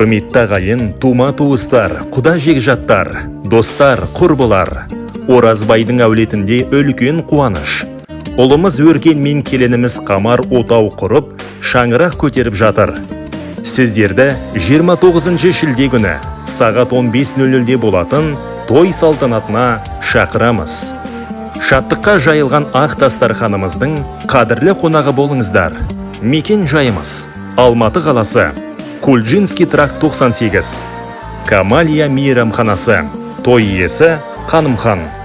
Құрметті ағайын, тума туыстар, құда жекжаттар, достар, құрбылар. Оразбайдың әулетінде үлкен қуаныш. Ұлымыз өркен мен келініміз қамар отау құрып, шаңырақ көтеріп жатыр. Сіздерді 29 шілде күні сағат 15:00-де болатын той салтанатына шақырамыз. Шаттыққа жайылған ақ дастарханымыздың қадірлі қонағы болыңыздар. Мекен жайымыз Алматы қаласы, Кульджинский тракт 98. Камалия мейрамханасы. Той иесі Қанымхан.